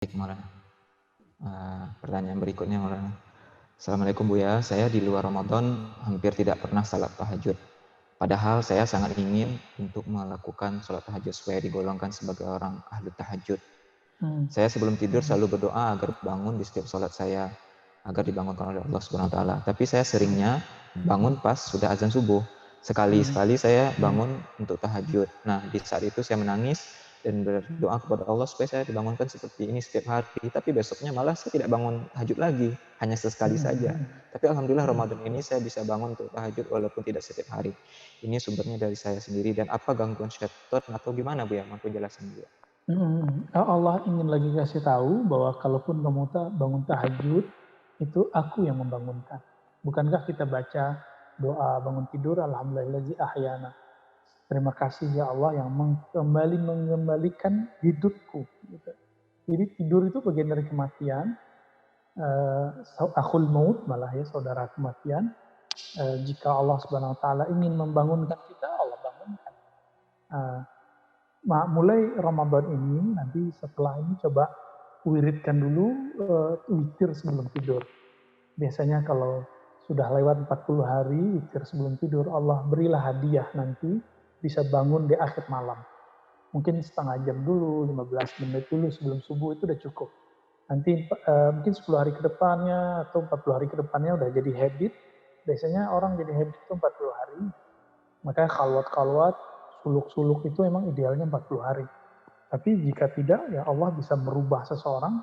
Baik, Maulana. Pertanyaan berikutnya, Maulana. Assalamualaikum Buya, saya di luar Ramadan hampir tidak pernah salat tahajud. Padahal saya sangat ingin untuk melakukan salat tahajud supaya digolongkan sebagai orang ahli tahajud. Saya sebelum tidur selalu berdoa agar bangun di setiap salat saya, agar dibangunkan oleh Allah Subhanahu wa taala. Tapi saya seringnya bangun pas sudah azan subuh. Sekali-sekali saya bangun untuk tahajud. Nah, di saat itu saya menangis dan berdoa kepada Allah supaya saya dibangunkan seperti ini setiap hari. Tapi besoknya malah saya tidak bangun tahajud lagi, hanya sesekali saja. Tapi alhamdulillah Ramadan ini saya bisa bangun untuk tahajud walaupun tidak setiap hari. Ini sumbernya dari saya sendiri dan apa gangguan syaitan atau gimana Bu ya? Mampu jelasin Bu ya? Allah ingin lagi kasih tahu bahwa kalaupun kamu bangun tahajud, itu aku yang membangunkan. Bukankah kita baca doa bangun tidur, Alhamdulillahi ahyana. Terima kasih ya Allah yang mengembalikan hidupku. Gitu. Jadi tidur itu bagian dari kematian. Akhul maut malah ya, saudara kematian. Jika Allah Subhanahu Wa Taala ingin membangunkan kita, Allah bangunkan. Mulai Ramadan ini, nanti setelah ini coba wiridkan dulu witir sebelum tidur. Biasanya kalau sudah lewat 40 hari witir sebelum tidur, Allah berilah hadiah nanti bisa bangun di akhir malam. Mungkin setengah jam dulu, 15 menit dulu sebelum subuh itu udah cukup. Nanti mungkin 10 hari ke depannya atau 40 hari ke depannya udah jadi habit. Biasanya orang jadi habit itu 40 hari. Makanya khalwat-khalwat, suluk-suluk itu memang idealnya 40 hari. Tapi jika tidak, ya Allah bisa merubah seseorang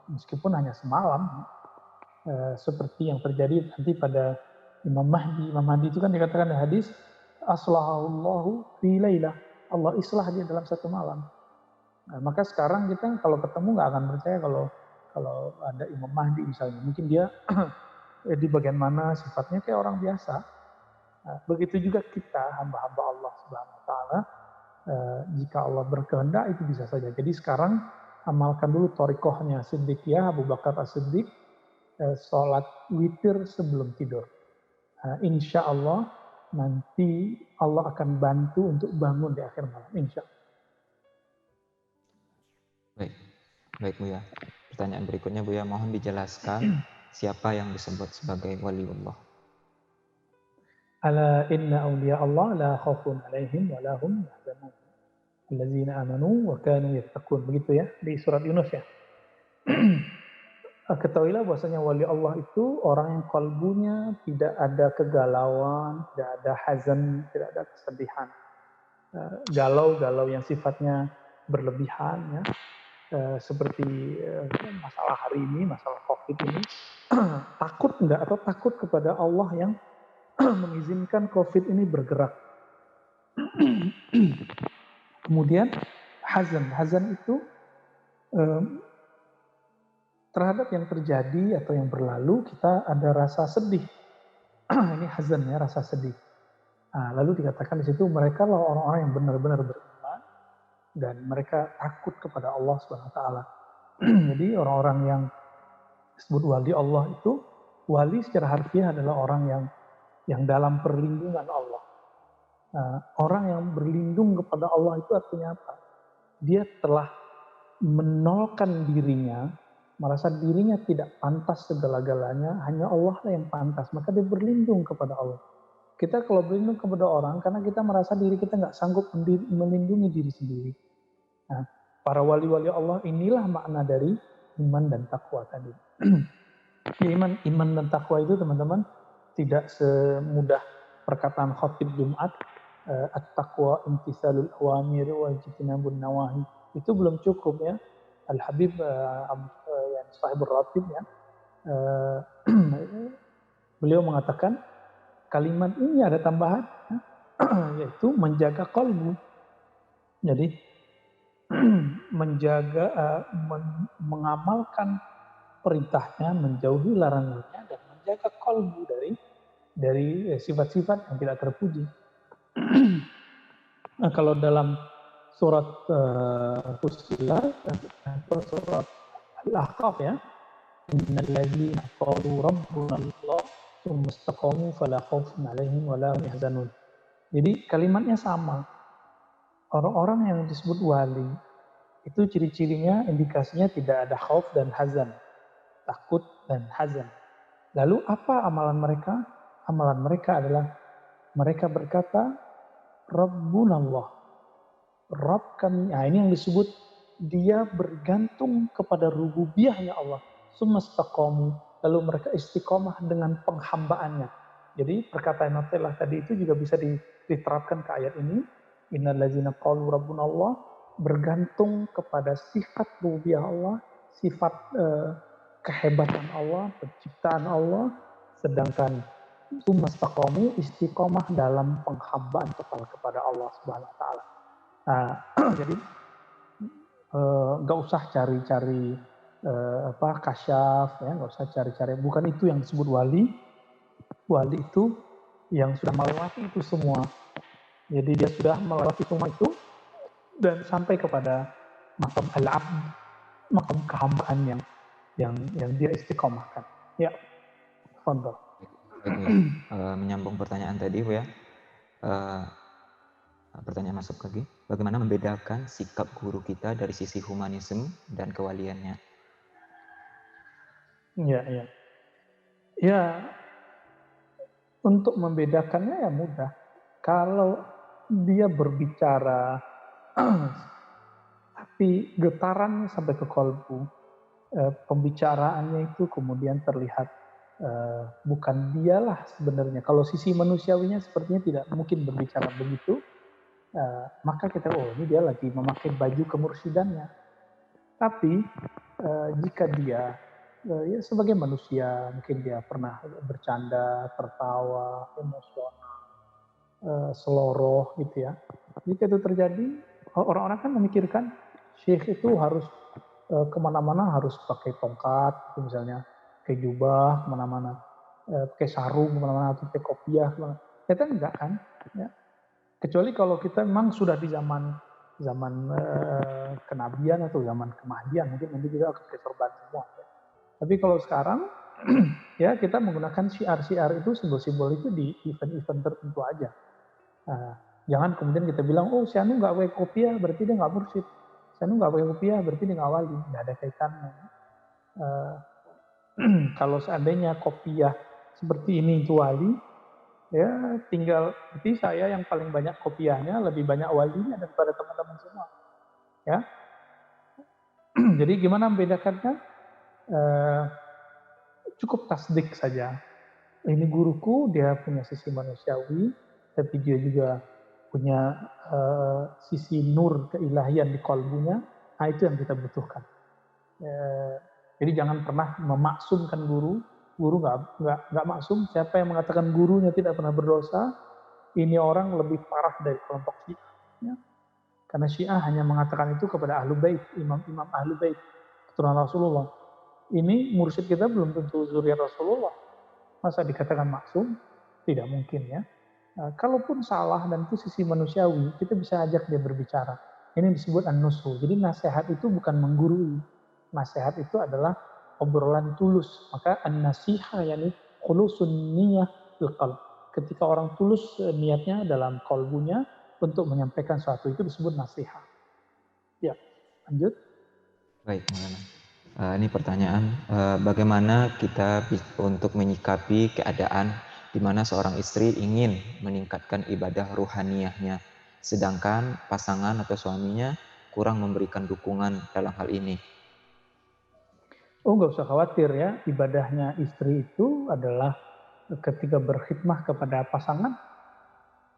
meskipun hanya semalam. Seperti yang terjadi nanti pada Imam Mahdi. Imam Mahdi itu kan dikatakan di hadis, aslahullahu fi lailah. Allah islah dia dalam satu malam. Nah, maka sekarang kita kalau ketemu nggak akan percaya kalau ada Imam Mahdi misalnya. Mungkin dia di bagian mana sifatnya kayak orang biasa. Nah, begitu juga kita hamba-hamba Allah Subhanahu Wa Taala. Jika Allah berkehendak itu bisa saja. Jadi sekarang amalkan dulu torikohnya Siddiqiyah Abu Bakar As-Siddiq, sholat witir sebelum tidur. Insya Allah nanti Allah akan bantu untuk bangun di akhir malam. Insya Allah. Baik Bu ya. Pertanyaan berikutnya Bu ya, mohon dijelaskan siapa yang disebut sebagai waliullah. Ala inna awliya Allah la khawfun alaihim wa lahum yahzanun. Allazina amanu wa kanu yattaqun. Begitu ya di surat Yunus ya. Ketahuilah bahwasanya wali Allah itu orang yang kalbunya tidak ada kegalauan, tidak ada hazan, tidak ada kesedihan. Galau-galau yang sifatnya berlebihan ya. Seperti masalah hari ini, masalah COVID ini, takut enggak atau takut kepada Allah yang mengizinkan COVID ini bergerak. Kemudian hazan itu terhadap yang terjadi atau yang berlalu kita ada rasa sedih. Ini hazan ya, rasa sedih. Nah, lalu dikatakan di situ mereka lah orang-orang yang benar-benar beriman dan mereka takut kepada Allah Subhanahu Wa Taala. Jadi orang-orang yang disebut wali Allah itu, wali secara harfiah adalah orang yang dalam perlindungan Allah. Orang yang berlindung kepada Allah itu artinya apa? Dia telah menolkan dirinya, merasa dirinya tidak pantas segala-galanya, hanya Allah lah yang pantas, maka dia berlindung kepada Allah. Kita kalau berlindung kepada orang, karena kita merasa diri kita nggak sanggup melindungi diri sendiri. Nah, para wali-wali Allah inilah makna dari iman dan takwa tadi. Ya, iman dan takwa itu teman-teman tidak semudah perkataan khotib Jumat, at-taqwa imtisalul awamir wa ijtinabun nawahi. Itu belum cukup ya. Al-Habib yang sahibur ratib ya. Beliau mengatakan kalimat ini ada tambahan yaitu menjaga kalbu. Jadi menjaga mengamalkan perintahnya, menjauhi larangannya dan menjaga kalbu dari sifat-sifat yang tidak terpuji. Nah, kalau dalam surat Fussilat atau surat Al-Ahqaf ya, innalladzina qalu rabbuna Allah tsumma istaqamu fala khaufun 'alaihim wa la hum yahzanun. Jadi kalimatnya sama. Orang-orang yang disebut wali Itu ciri-cirinya, indikasinya tidak ada khauf dan hazan, takut dan hazan. Lalu apa amalan mereka? Amalan mereka adalah mereka berkata, Rabbunallah, Rabb kami. Nah, ini yang disebut dia bergantung kepada rububiyahnya Allah. Sumastaqamu, lalu mereka istiqomah dengan penghambaannya. Jadi perkataan Natelah tadi itu juga bisa diterapkan ke ayat ini. Innallazina qalu rabbunallah, bergantung kepada sifat rububiyah Allah, sifat kehebatan Allah, penciptaan Allah, sedangkan sumastaqamu istiqomah dalam penghambaan kepada Allah Subhanahu wa taala. Nah, jadi nggak usah cari-cari kasyaf, ya, nggak usah cari-cari. Bukan itu yang disebut wali. Wali itu yang sudah melewati itu semua. Jadi dia sudah melewati semua itu dan sampai kepada makam al-abd, makam kehambaan yang dia istiqomahkan. Ya, fadhal. Baik, Bu ya. Menyambung pertanyaan tadi, Bu ya. Pertanyaan masuk lagi. Bagaimana membedakan sikap guru kita dari sisi humanisme dan kewaliannya? Ya. Ya, untuk membedakannya ya mudah. Kalau dia berbicara tapi getarannya sampai ke kolbu, pembicaraannya itu kemudian terlihat bukan dialah sebenarnya. Kalau sisi manusiawinya sepertinya tidak mungkin berbicara begitu, maka kita ini dia lagi memakai baju kemursidannya. Tapi jika dia ya sebagai manusia, mungkin dia pernah bercanda, tertawa, emosional, seloroh gitu ya. Jika itu terjadi, orang-orang kan memikirkan syekh itu harus kemana-mana harus pakai tongkat, gitu misalnya, pakai jubah kemana-mana, pakai sarung kemana-mana, atau pakai kopiah kemana. Kita enggak kan? Ya. Kecuali kalau kita memang sudah di zaman kenabian atau zaman kemahdian, mungkin nanti kita akan pakai sorban semua. Ya. Tapi kalau sekarang, ya kita menggunakan syiar-syiar itu, simbol-simbol itu di event-event tertentu aja. Jangan kemudian kita bilang, oh si Anu nggak pakai kopiah, berarti dia nggak mursyid. Si Anu nggak pakai kopiah, berarti dia nggak wali. Nggak ada kaitannya. Kalau seandainya kopiah seperti ini itu wali, ya tinggal berarti saya yang paling banyak kopiahnya, lebih banyak walinya daripada teman-teman semua. Ya, jadi gimana membedakannya? Cukup tasdik saja. Ini guruku, dia punya sisi manusiawi, tapi dia juga punya sisi nur keilahian di kalbunya. Nah, itu yang kita butuhkan. Jadi jangan pernah memaksumkan guru. Guru nggak maksum. Siapa yang mengatakan gurunya tidak pernah berdosa, ini orang lebih parah dari kelompok Syiah. Ya. Karena Syiah hanya mengatakan itu kepada ahlu bait, imam-imam ahlu bait, keturunan Rasulullah. Ini mursyid kita belum tentu zuriat Rasulullah. Masa dikatakan maksum? Tidak mungkin ya. Kalaupun salah dan itu sisi manusiawi, kita bisa ajak dia berbicara. Ini disebut an-nusu. Jadi nasihat itu bukan menggurui. Nasihat itu adalah obrolan tulus. Maka an-nasihah yakni khulusun niyah fil qalb. Ketika orang tulus niatnya dalam kalbunya untuk menyampaikan sesuatu, itu disebut nasihat. Ya, lanjut. Baik, Maulana. Ini pertanyaan, bagaimana kita untuk menyikapi keadaan di mana seorang istri ingin meningkatkan ibadah ruhaniyahnya, sedangkan pasangan atau suaminya kurang memberikan dukungan dalam hal ini. Oh, nggak usah khawatir ya, ibadahnya istri itu adalah ketika berkhidmah kepada pasangan.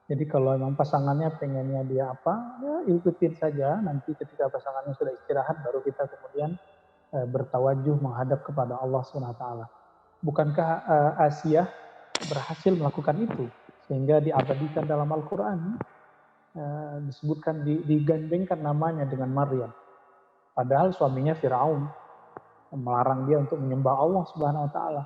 Jadi kalau memang pasangannya pengennya dia apa, ya ikutin saja. Nanti ketika pasangannya sudah istirahat, baru kita kemudian bertawajuh menghadap kepada Allah SWT. Bukankah Asia berhasil melakukan itu? Sehingga diabadikan dalam Al-Quran, disebutkan, digandengkan namanya dengan Maryam. Padahal suaminya Firaun melarang dia untuk menyembah Allah Subhanahu wa taala.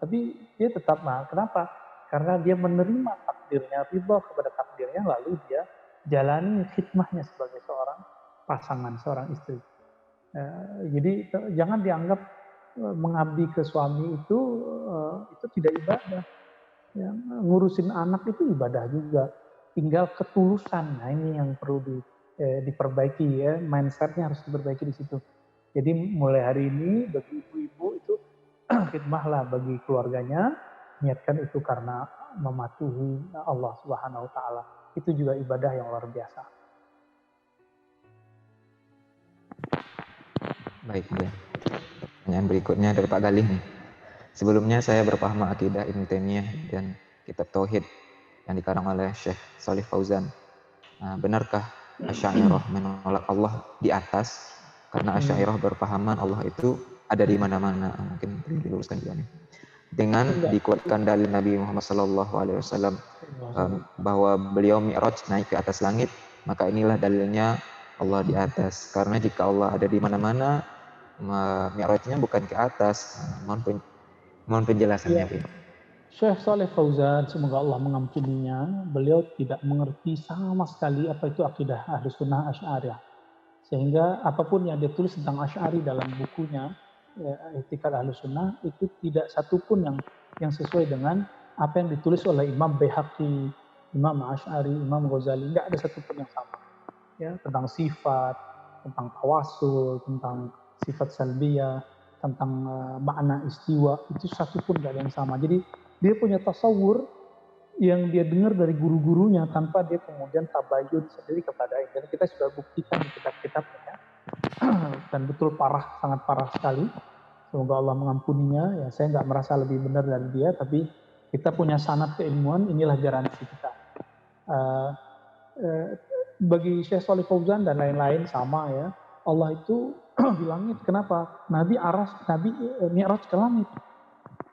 Tapi dia tetap kenapa? Karena dia menerima takdirnya, ridha kepada takdirnya, lalu dia jalani khidmahnya sebagai seorang pasangan, seorang istri. Jadi jangan dianggap mengabdi ke suami itu tidak ibadah. Ya, ngurusin anak itu ibadah juga. Tinggal ketulusan. Nah, ini yang perlu diperbaiki ya, mindsetnya harus diperbaiki di situ. Jadi mulai hari ini bagi ibu-ibu itu khidmahlah bagi keluarganya, niatkan itu karena mematuhi Allah Subhanahu wa taala. Itu juga ibadah yang luar biasa. Baik, Buya. Pertanyaan berikutnya dari Pak Galih nih. Sebelumnya saya berpaham akidah Ibnu Taimiyah dan kitab Tauhid yang dikarang oleh Syekh Shalih Fauzan. Benarkah Asy'ariyah menolak Allah di atas? Karena Asy'ariyah berpahaman Allah itu ada di mana-mana. Mungkin diluruskan juga nih. Dengan dikuatkan dalil Nabi Muhammad SAW bahwa beliau mi'raj naik ke atas langit, maka inilah dalilnya Allah di atas. Karena jika Allah ada di mana-mana, mi'rajnya bukan ke atas. Mohon penjelasannya. Ya. Syekh Shalih Fauzan, semoga Allah mengampuninya, beliau tidak mengerti sama sekali apa itu akidah Ahlus Sunnah Asy'ariyah. Sehingga apapun yang dia tulis tentang Asy'ari dalam bukunya, I'tiqad Ahlus Sunnah, itu tidak satupun yang sesuai dengan apa yang ditulis oleh Imam Baihaqi, Imam Asy'ari, Imam Ghazali. Tidak ada satupun yang sama. Ya, tentang sifat, tentang tawasul, tentang sifat salbiyah, tentang makna istiwa, itu satupun tidak ada yang sama. Jadi dia punya tasawur yang dia dengar dari guru-gurunya tanpa dia kemudian tabayun sendiri kepada itu. Dan kita sudah buktikan di kitab-kitabnya. Dan betul parah, sangat parah sekali. Semoga Allah mengampuninya. Ya, saya nggak merasa lebih benar dari dia, tapi kita punya sanad keilmuan, inilah garansi kita. Bagi Syekh Shalih Fauzan dan lain-lain sama ya. Allah itu di langit. Kenapa? Nabi Mi'raj ke langit.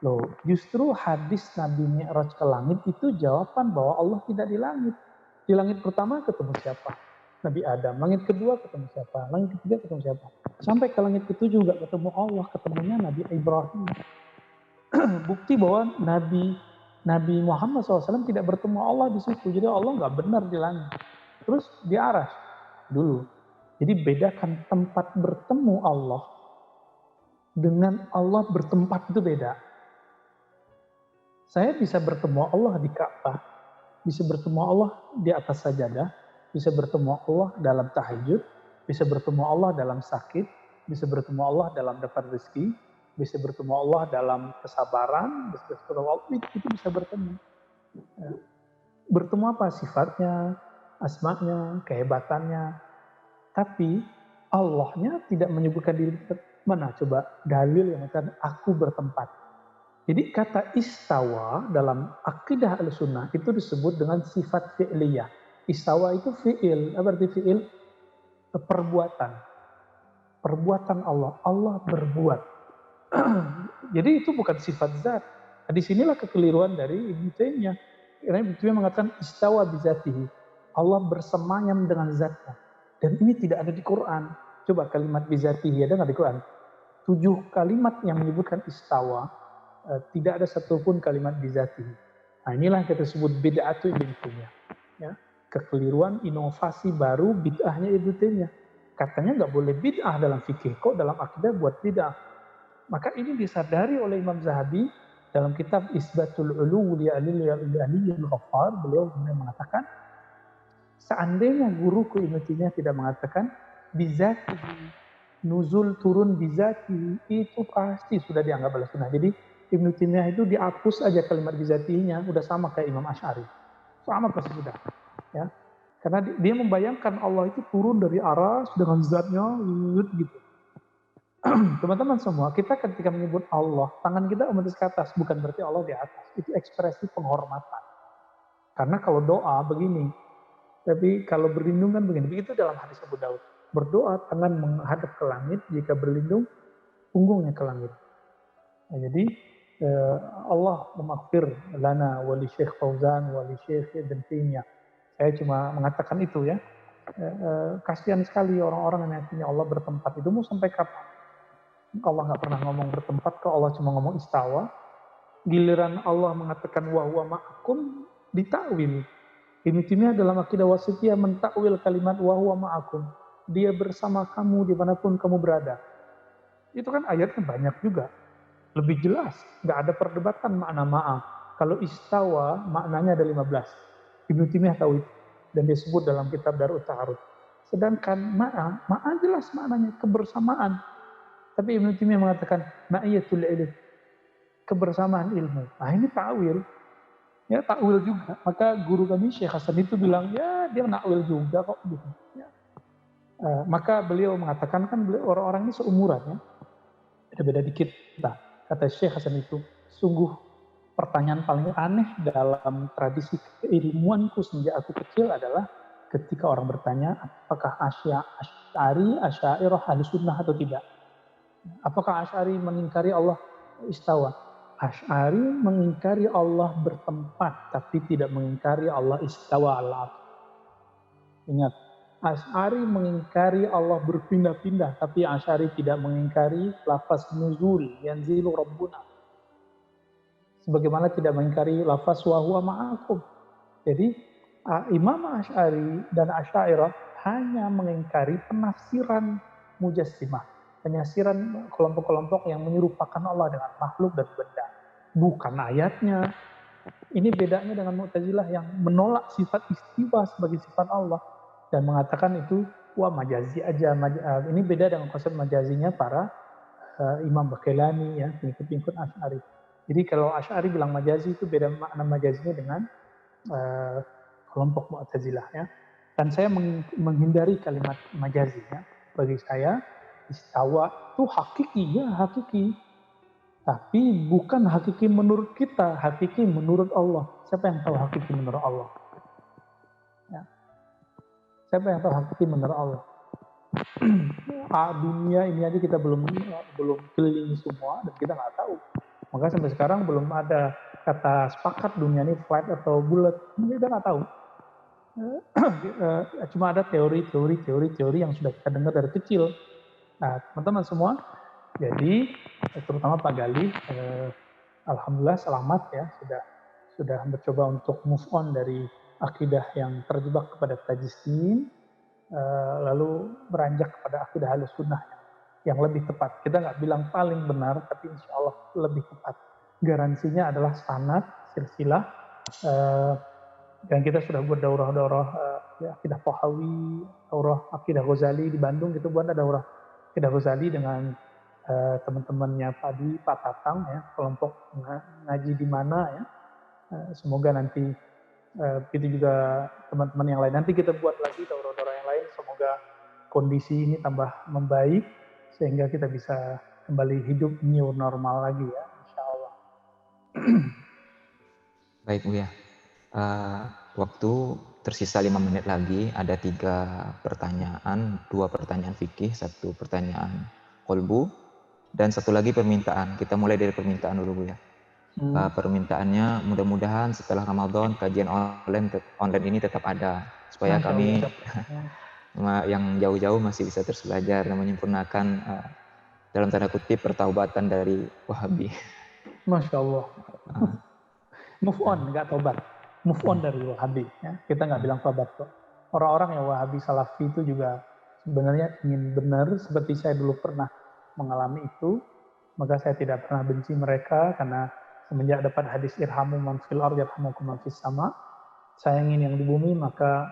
Loh, justru hadis Nabi Mi'raj ke langit itu jawaban bahwa Allah tidak di langit. Di langit pertama ketemu siapa? Nabi Adam. Langit kedua ketemu siapa? Langit ketiga ketemu siapa? Sampai ke langit ketujuh juga ketemu Allah. Ketemunya Nabi Ibrahim. Bukti bahwa Nabi Muhammad SAW tidak bertemu Allah di situ. Jadi Allah nggak benar di langit. Terus di aras dulu. Jadi bedakan tempat bertemu Allah dengan Allah bertempat itu beda. Saya bisa bertemu Allah di Ka'bah, bisa bertemu Allah di atas sajadah, bisa bertemu Allah dalam tahajud, bisa bertemu Allah dalam sakit, bisa bertemu Allah dalam dapat rezeki, bisa bertemu Allah dalam kesabaran, bisa bertemu Allah, itu bisa bertemu. Bertemu apa? Sifatnya, asmanya, kehebatannya. Tapi Allahnya tidak menyebutkan diri. Mana coba dalil yang mengatakan aku bertempat. Jadi kata istawa dalam akidah al-sunnah itu disebut dengan sifat fi'liyah. Istawa itu fi'il. Apa arti fi'il? Perbuatan. Perbuatan Allah. Allah berbuat. Jadi itu bukan sifat zat. Nah, disinilah kekeliruan dari Ibnu Taimiyah. Karena Ibnu Taimiyah mengatakan istawa bizatihi. Allah bersemayam dengan zatnya. Dan ini tidak ada di Quran. Coba kalimat bizatihi ada nggak di Quran? 7 kalimat yang menyebutkan istawa. Tidak ada satupun kalimat bizatihi. Nah, inilah kita sebut bid'atu Ibnu Taimiyah. Ya, kekeliruan, inovasi baru bid'ahnya Ibnu Taimiyah. Katanya nggak boleh bid'ah dalam fikih, kok dalam akidah buat bid'ah. Maka ini disadari oleh Imam Zahabi dalam kitab Isbatul Ulu Aliyyil Ghaffar. Beliau mengatakan, seandainya guruku Ibnu Taimiyah tidak mengatakan bizatihi, nuzul turun bizatihi, itu pasti sudah dianggap oleh sunnah. Jadi Ibnu Taimiyah itu dihapus aja kalimat bizatihinya, udah sama kayak Imam Asy'ari. Sama pasti sudah. Ya. Karena dia membayangkan Allah itu turun dari aras dengan zatnya gitu. Teman-teman semua, kita ketika menyebut Allah, tangan kita otomatis ke atas, bukan berarti Allah di atas. Itu ekspresi penghormatan. Karena kalau doa begini, tapi kalau berlindung kan begini. Begitu dalam hadis Abu Daud. Berdoa tangan menghadap ke langit, jika berlindung punggungnya ke langit. Nah, jadi Allah memaghfir lana wali Syekh Fauzan wali Syekh Ibn Taimiyah. Saya cuma mengatakan itu ya. Kasihan sekali orang-orang yang yakin Allah bertempat. Itu mau sampai kapan? Allah nggak pernah ngomong bertempat, kalau Allah cuma ngomong istawa. Giliran Allah mengatakan wa huwa ma'akum, ditakwil. Ibnu Taimiyah dalam akidah wasitiyah mentakwil kalimat wa huwa ma'akum. Dia bersama kamu dimanapun kamu berada. Itu kan ayatnya banyak juga. Lebih jelas, nggak ada perdebatan makna ma'a. Kalau istawa maknanya ada 15. Ibnu Taimiyah tahu itu dan disebut dalam kitab Darut Ta'arud. Sedangkan ma'a jelas maknanya kebersamaan. Tapi Ibnu Taimiyah mengatakan ma'iyatul ilm, kebersamaan ilmu. Nah ini ta'wil, ya takwil juga. Maka guru kami Syekh Hasan itu bilang, ya dia nakwil juga kok. Gitu. Ya. Maka beliau mengatakan kan orang-orang ini seumuran ya, beda-beda dikit. Nah, kata Syekh Hasan itu, sungguh pertanyaan paling aneh dalam tradisi keilmuanku sejak aku kecil adalah ketika orang bertanya apakah Asy'ari, Asy'ariyah, Ahlussunnah atau tidak. Apakah Asy'ari mengingkari Allah istawa? Asy'ari mengingkari Allah bertempat, tapi tidak mengingkari Allah istawa al-'arsy. Ingat, Asy'ari mengingkari Allah berpindah-pindah, tapi Asy'ari tidak mengingkari lafaz nuzul, yanzilu rabbuna. Sebagaimana tidak mengingkari lafaz wa huwa ma'akum. Jadi, Imam Asy'ari dan Asy'ariyah hanya mengingkari penafsiran mujassimah, penafsiran kelompok-kelompok yang menyerupakan Allah dengan makhluk dan benda, bukan ayatnya. Ini bedanya dengan Mu'tazilah yang menolak sifat istiwa sebagai sifat Allah dan mengatakan itu wah majazi aja. Ini beda dengan konsep majazinya para Imam Baqillani ya, pengikut-pengikut Asy'ari. Jadi kalau Asy'ari bilang majazi itu beda makna majazinya dengan kelompok Mu'tazilah ya. Dan saya menghindari kalimat majazi ya. Bagi saya istawa itu hakiki ya, hakiki. Tapi bukan hakiki menurut kita, hakiki menurut Allah. Siapa yang tahu hakiki menurut Allah? Ya. Siapa yang tahu hakiki menurut Allah? Dunia ini aja kita belum keliling semua dan kita nggak tahu. Maka sampai sekarang belum ada kata sepakat dunia ini flat atau bulat. Kita nggak tahu. Cuma ada teori yang sudah kita dengar dari kecil. Nah, teman-teman semua, jadi terutama Pak Galih, alhamdulillah selamat ya sudah mencoba untuk move on dari akidah yang terjebak kepada tajsim, lalu beranjak kepada akidah Ahlussunnah yang lebih tepat. Kita nggak bilang paling benar, tapi insya Allah lebih tepat. Garansinya adalah sanad, silsilah, dan kita sudah buat daurah-daurah akidah Tahawi, daurah akidah Ghazali di Bandung, gitu buat daurah akidah Ghazali dengan teman-temannya Pak Tatang ya, kelompok ngaji di mana ya. Semoga nanti begitu juga teman-teman yang lain. Nanti kita buat lagi daurah-daurah yang lain. Semoga kondisi ini tambah membaik sehingga kita bisa kembali hidup new normal lagi ya, insya Allah. Baik Bu ya. Waktu tersisa 5 menit lagi, ada 3 pertanyaan, 2 pertanyaan fikih, 1 pertanyaan kolbu, dan 1 lagi permintaan. Kita mulai dari permintaan dulu Bu ya. Permintaannya mudah-mudahan setelah Ramadan kajian online ini tetap ada, supaya kami yang jauh-jauh masih bisa terus belajar dan menyempurnakan dalam tanda kutip pertaubatan dari Wahabi. Masya Allah. Move on, nggak tobat. Move on dari Wahabi. Ya. Kita nggak bilang tobat kok. Orang-orang yang Wahabi Salafi itu juga sebenarnya ingin benar, seperti saya dulu pernah mengalami itu. Maka saya tidak pernah benci mereka, karena semenjak dapat hadis irhamu man fil ardh yarhamukum man fis sama, sayangin yang di bumi, maka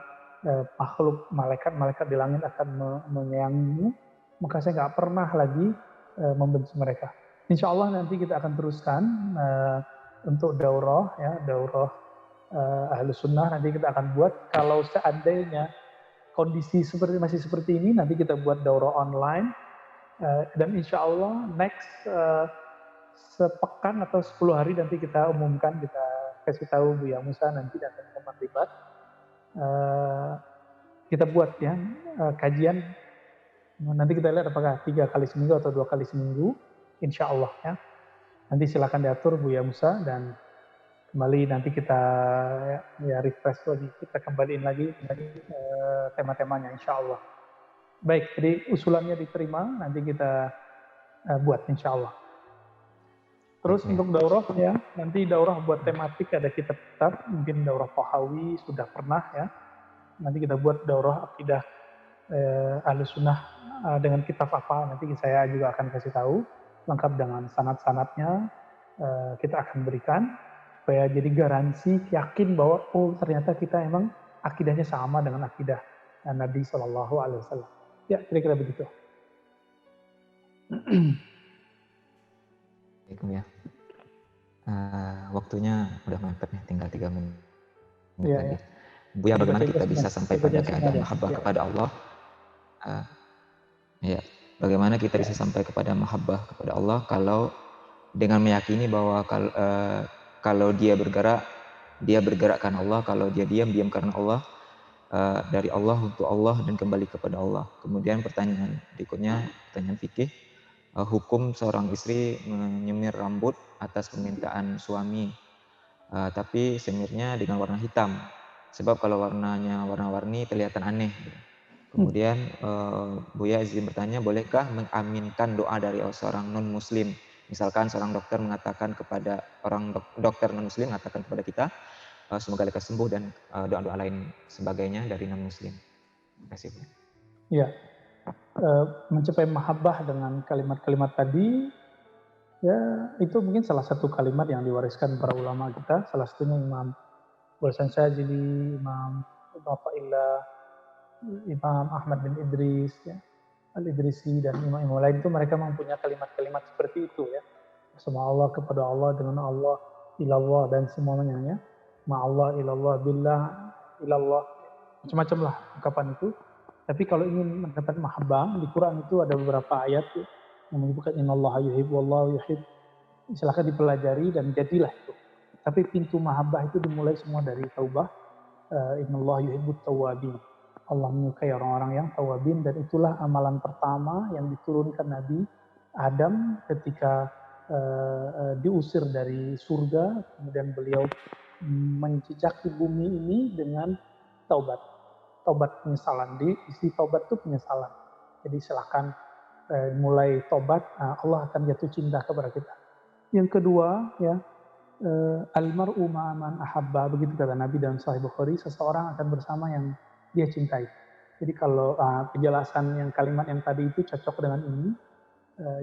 makhluk malaikat di langit akan menyayangimu. Maka saya nggak pernah lagi membenci mereka. Insya Allah nanti kita akan teruskan untuk daurah ya, daurah Ahlussunnah nanti kita akan buat. Kalau seandainya kondisi masih seperti ini, nanti kita buat daurah online, dan insya Allah next sepekan atau 10 hari nanti kita umumkan, kita kasih tahu Buya Musa nanti dan teman-teman terlibat. Kita buat ya kajian, nanti kita lihat apakah 3 kali seminggu atau 2 kali seminggu, insya Allah ya. Nanti silakan diatur Buya Musa, dan kembali nanti kita ya refresh lagi, kita kembaliin lagi tema-temanya insya Allah. Baik, jadi usulannya diterima, nanti kita buat insya Allah. Terus untuk daurah ya, nanti daurah buat tematik, ada kitab-kitab, mungkin daurah Tahawi sudah pernah ya. Nanti kita buat daurah akidah Ahlussunnah dengan kitab apa, nanti saya juga akan kasih tahu, lengkap dengan sanad-sanadnya kita akan berikan, supaya jadi garansi yakin bahwa oh ternyata kita emang akidahnya sama dengan akidah Nabi Shallallahu Alaihi Wasallam. Ya, kira-kira begitu. Ya. Waktunya udah mepet nih, tinggal 3 menit lagi. Ya. Buya, bagaimana kita bisa sampai pada keadaan mahabbah kepada Allah? Ya, bagaimana kita bisa sampai kepada mahabbah kepada Allah kalau dengan meyakini bahwa kalau dia bergerak karena Allah, kalau dia diam karena Allah, dari Allah untuk Allah dan kembali kepada Allah. Kemudian pertanyaan berikutnya, pertanyaan fikih, hukum seorang istri menyemir rambut atas permintaan suami, tapi semirnya dengan warna hitam, sebab kalau warnanya warna-warni kelihatan aneh. Kemudian Buya izin bertanya, bolehkah mengaminkan doa dari seorang non-muslim? Misalkan seorang dokter mengatakan kepada dokter non-muslim mengatakan kepada kita, semoga lekas sembuh, dan doa-doa lain sebagainya dari non-muslim. Terima kasih. Ya, mencapai mahabbah dengan kalimat-kalimat tadi, ya itu mungkin salah satu kalimat yang diwariskan para ulama kita, salah satunya Imam Bolsan Syadzili, Imam Bapak Imam Ahmad bin Idris, ya, Al-Idrisi, dan imam-imam lain itu mereka mempunyai kalimat-kalimat seperti itu ya. Bersama Allah, kepada Allah, dengan Allah, ilallah, dan semuanya ya. Ma'allah, ilallah, billah, ilallah. Macam-macam lah ungkapan itu. Tapi kalau ingin mendapat mahabbah, di Quran itu ada beberapa ayat ya, yang menyebutkan innallaha yuhibbu wallahu yuhib. Silahkan dipelajari dan jadilah itu. Tapi pintu mahabbah itu dimulai semua dari taubah. Innallaha yuhibbut tawwabin. Allah menyukai orang-orang yang tawabin, dan itulah amalan pertama yang diturunkan Nabi Adam ketika diusir dari surga. Kemudian beliau menjejaki bumi ini dengan taubat penyesalan. Isi taubat itu penyesalan. Jadi silahkan mulai taubat, Allah akan jatuh cinta kepada kita. Yang kedua ya, almar'u ma'aman ahabba, begitu kata Nabi dalam Sahih Bukhari, seseorang akan bersama yang dia cintai. Jadi kalau penjelasan yang kalimat yang tadi itu cocok dengan ini,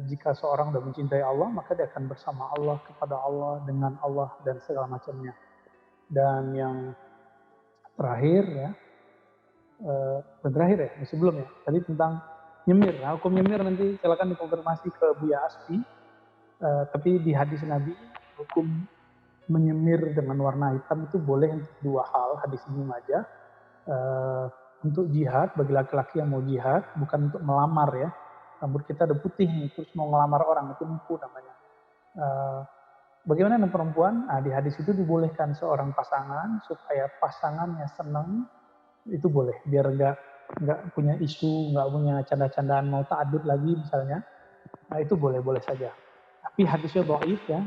jika seorang sudah mencintai Allah, maka dia akan bersama Allah, kepada Allah, dengan Allah, dan segala macamnya. Dan yang terakhir ya, sebelum ya, tadi tentang nyemir. Nah, hukum nyemir nanti silakan dikonfirmasi ke Buya Asfi. Tapi di hadis Nabi, hukum menyemir dengan warna hitam itu boleh untuk dua hal, hadis ini aja. Untuk jihad, bagi laki-laki yang mau jihad, bukan untuk melamar ya. Rambut kita udah putih nih, terus mau ngelamar orang, itu nipu namanya. Bagaimana dengan perempuan? Di hadis itu dibolehkan seorang pasangan supaya pasangannya senang, itu boleh, biar nggak punya isu, nggak punya canda-candaan mau ta'adud lagi misalnya. Itu boleh saja. Tapi hadisnya dhaif ya.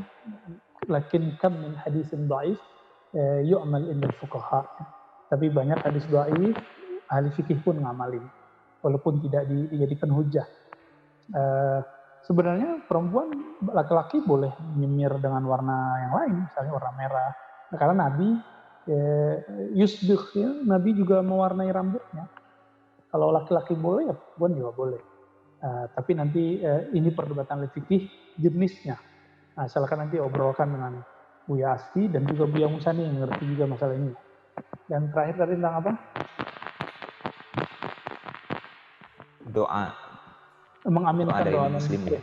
Lakin kam min hadisin dhaif yu'mal indal fuqaha. Tapi banyak hadis dhaif, ahli fikih pun ngamalin, walaupun tidak dijadikan hujah. Sebenarnya perempuan, laki-laki boleh nyemir dengan warna yang lain, misalnya warna merah. Karena Nabi yusbikh ya, Nabi juga mewarnai rambutnya. Kalau laki-laki boleh, ya perempuan juga boleh. Tapi nanti ini perdebatan fikih jenisnya. Silakan nanti obrolkan dengan Buya Asfi dan juga Buya Musani yang ngerti juga masalah ini. Dan terakhir tadi tentang apa? Doa. Mengaminkan doa non-muslim ya.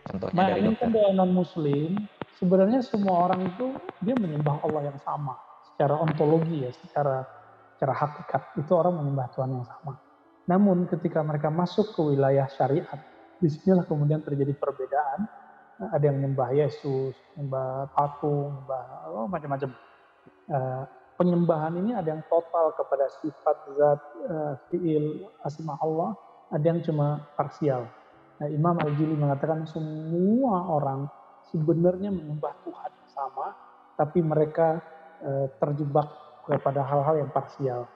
Contohnya dari dokter. Doa non-muslim, sebenarnya semua orang itu dia menyembah Allah yang sama. Secara ontologi ya, secara hakikat, itu orang menyembah Tuhan yang sama. Namun ketika mereka masuk ke wilayah syariat, disinilah kemudian terjadi perbedaan. Ada yang menyembah Yesus, menyembah patung, menyembah macam-macam. Penyembahan ini ada yang total kepada sifat zat, fi'il, asma Allah, ada yang cuma parsial. Imam Al-Jili mengatakan semua orang sebenarnya menyembah Tuhan sama, tapi mereka terjebak kepada hal-hal yang parsial.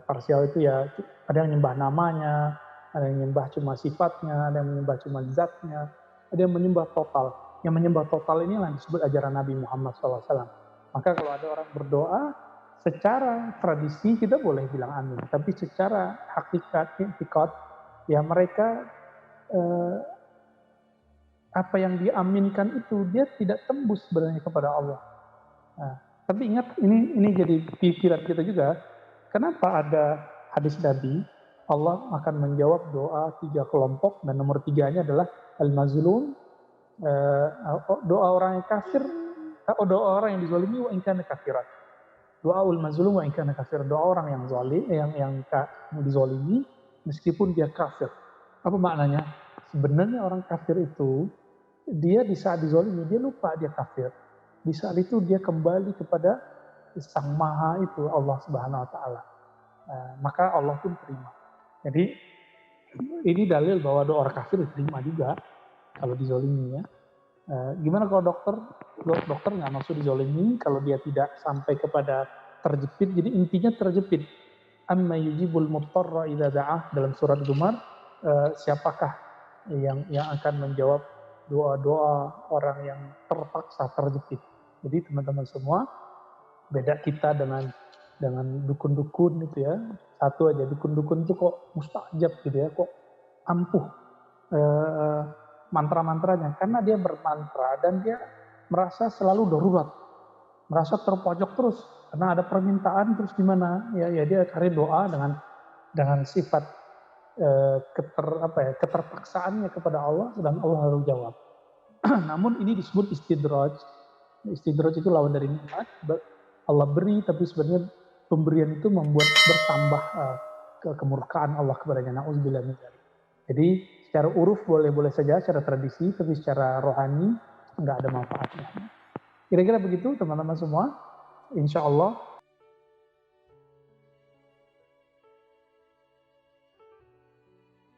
Parsial itu ya, ada yang menyembah namanya, ada yang menyembah cuma sifatnya, ada yang menyembah cuma zatnya, ada yang menyembah total. Yang menyembah total inilah yang disebut ajaran Nabi Muhammad SAW. Maka kalau ada orang berdoa, secara tradisi kita boleh bilang amin, tapi secara hakikat, ya mereka apa yang diaminkan itu dia tidak tembus sebenarnya kepada Allah. Tapi ingat, ini jadi pikiran kita juga. Kenapa ada hadis Nabi, Allah akan menjawab doa 3 kelompok, dan nomor 3-nya adalah al-mazlum, doa orang yang kafir, doa orang yang dizalimi wa in kana kafiran. Doaul mazlum wa in kana kafir, doa orang yang zalim, yang dizalimi meskipun dia kafir. Apa maknanya? Sebenarnya orang kafir itu, dia di saat dizalimi dia lupa dia kafir. Di saat itu dia kembali kepada Sang Maha itu, Allah Subhanahu wa taala. Maka Allah pun terima. Jadi ini dalil bahwa doa orang kafir diterima juga kalau dizalimi ya. Gimana kalau dokter nggak maksud dizalimi kalau dia tidak sampai kepada terjepit. Jadi intinya terjepit. Amma yujibul muttarra idza da'ah, dalam surat Zumar, siapakah yang akan menjawab doa-doa orang yang terpaksa terjepit. Jadi teman-teman semua, beda kita dengan dukun-dukun itu ya. Satu aja, dukun-dukun itu kok mustajab gitu ya, kok ampuh mantra-mantranya, karena dia bermantra dan dia merasa selalu darurat, merasa terpojok terus karena ada permintaan, terus gimana ya dia cari doa dengan sifat keterpaksaannya kepada Allah, sedang Allah harus jawab. Namun ini disebut istidraj. Istidraj itu lawan dari nikmat. Allah beri, tapi sebenarnya pemberian itu membuat bertambah kemurkaan Allah kepadanya. Na'udzubillah min dzalik. Jadi secara uruf boleh-boleh saja, secara tradisi, tapi secara rohani nggak ada manfaatnya. Kira-kira begitu teman-teman semua. Insya Allah